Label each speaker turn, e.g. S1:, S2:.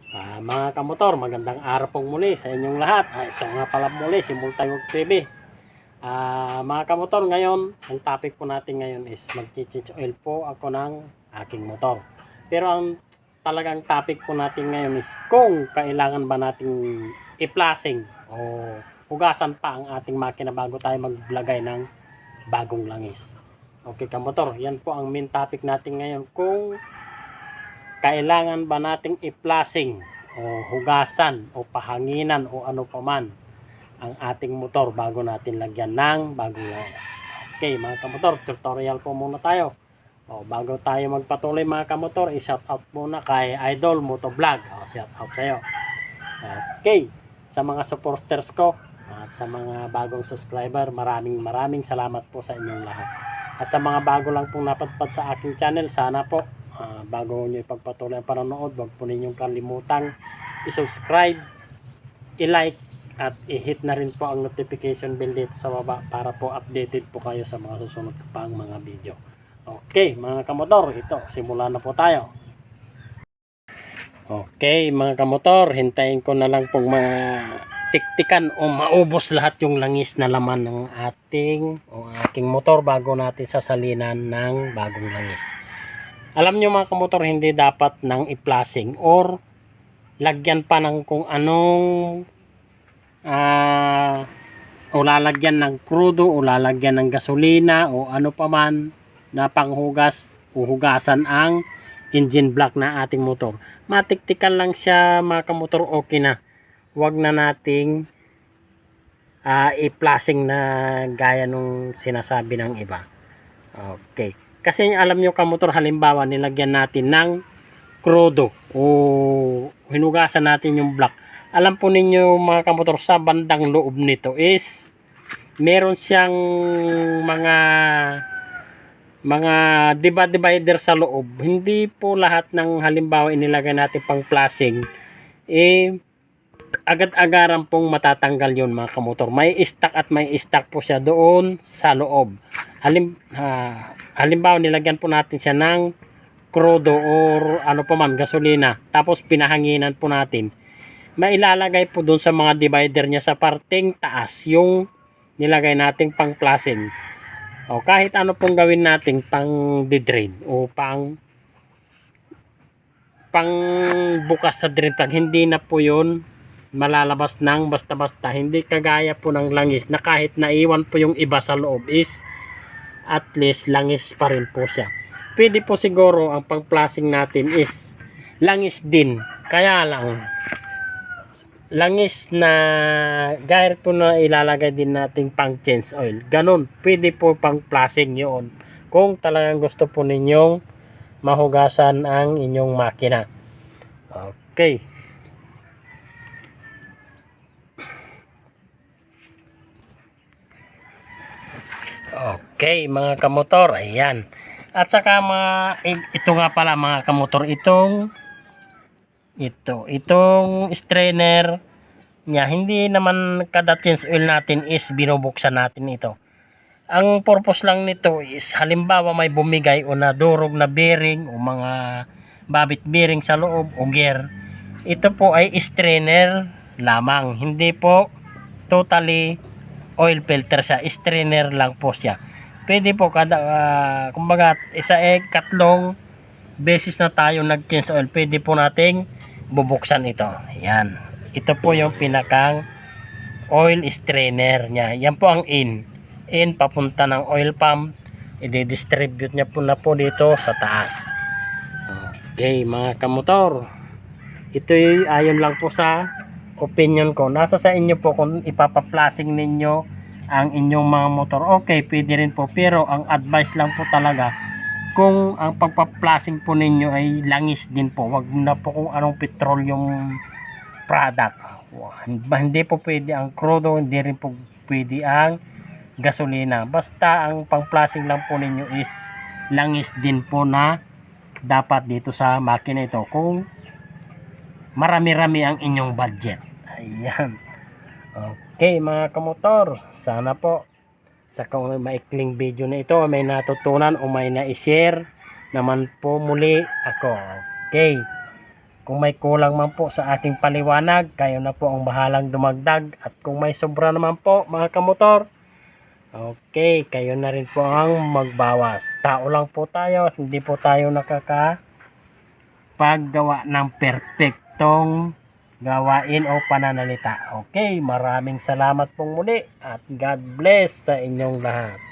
S1: Mga kamotor, magandang araw pong muli sa inyong lahat. Ito nga pala muli si Multayog TV. Mga kamotor, ngayon, ang topic po natin ngayon is mag-change oil po ako ng aking motor. Pero ang talagang topic po natin ngayon is kung kailangan ba nating i-flashing o hugasan pa ang ating makina bago tayo maglagay ng bagong langis. Okay kamotor, yan po ang main topic natin ngayon. Kung kailangan ba nating i-flashing o hugasan o pahanginan o ano paman ang ating motor bago natin lagyan ng bagong langis. Okay mga kamotor, tutorial po muna tayo. Bago tayo magpatuloy mga kamotor, i-shout out muna kay Idol Motovlog. Shout out sa iyo. Okay, sa mga supporters ko at sa mga bagong subscriber, maraming salamat po sa inyong lahat. At sa mga bago lang pong napadpad sa aking channel, sana po bago nyo ipagpatuloy ang panonood, wag po ninyong kalimutang i-subscribe, i-like at i-hit na rin po ang notification bell dito sa baba para po updated po kayo sa mga susunod pang mga video. Okay mga kamotor, ito simulan na po tayo. Okay mga kamotor, hintayin ko na lang pong matiktikan o maubos lahat yung langis na laman ng aking motor bago natin sasalinan ng bagong langis. Alam nyo mga kamotor, hindi dapat nang i-flashing or lagyan pa ng kung anong o lalagyan ng crudo o lalagyan ng gasolina o ano pa man na panghugas o hugasan ang engine block na ating motor. Matiktikan lang siya mga kamotor, okay na. Huwag na nating i-flashing na gaya nung sinasabi ng iba. Okay. Kasi alam nyo kamotor, halimbawa nilagyan natin ng crudo o hinugasan natin yung block. Alam po ninyo mga kamotor, sa bandang loob nito is meron siyang mga divider sa loob. Hindi po lahat ng halimbawa inilagay natin pang flashing agad-agaran pong matatanggal yun mga kamotor. May stock at may stock po siya doon sa loob. Halimbawa nilagyan po natin siya ng crudo or ano pa man, gasolina, tapos pinahanginan po natin, mailalagay po doon sa mga divider niya sa parteng taas yung nilagay nating pang flashing. Kahit ano pong gawin natin pang drain o pang bukas sa drain plug, hindi na po yun malalabas ng basta-basta. Hindi kagaya po ng langis na kahit naiwan po yung iba sa loob is at least langis pa rin po siya. Pwede po siguro ang pang-flashing natin is langis din. Kaya lang langis na gaya po na ilalagay din natin pang change oil. Ganun, pwede po pang-flashing yun. Kung talagang gusto po ninyong mahugasan ang inyong makina. Okay. Okay mga kamotor, ayan. At saka ito nga pala mga kamotor, itong strainer niya, hindi naman kada change oil natin is binubuksan natin ito. Ang purpose lang nito is halimbawa may bumigay o nadurog na bearing o mga babit bearing sa loob o gear. Ito po ay strainer lamang, hindi po totally oil filter siya, strainer lang po siya. Pwede po kumbaga katlong beses na tayo nag-change oil, pwede po nating bubuksan ito. Ayan. Ito po yung pinakang oil strainer niya. Yan po ang in papunta ng oil pump. I-distribute niya po na po dito sa taas. Okay mga kamotor, ito ayon lang po sa opinion ko. Nasa sa inyo po kung ipapa-flashing ninyo ang inyong mga motor. Okay, pwede rin po. Pero ang advice lang po talaga, kung ang pagpa-flashing po ninyo ay langis din po, wag na po kung anong petroleum product. Hindi po pwede ang crudo, hindi rin po pwede ang gasolina. Basta ang pang-flashing lang po ninyo is langis din po na dapat dito sa makina ito. Kung marami-rami ang inyong budget. Ayan. Okay mga kamotor, sana po sa kung maikling video na ito may natutunan o may na-share naman po muli ako. Okay. kung may kulang man po sa aking paliwanag, kayo na po ang bahalang dumagdag. At kung may sobra naman po mga kamotor, okay, kayo na rin po ang magbawas. Tao lang po tayo at hindi po tayo nakakapaggawa ng perpektong gawain o pananalita. Okay, maraming salamat pong muli at God bless sa inyong lahat.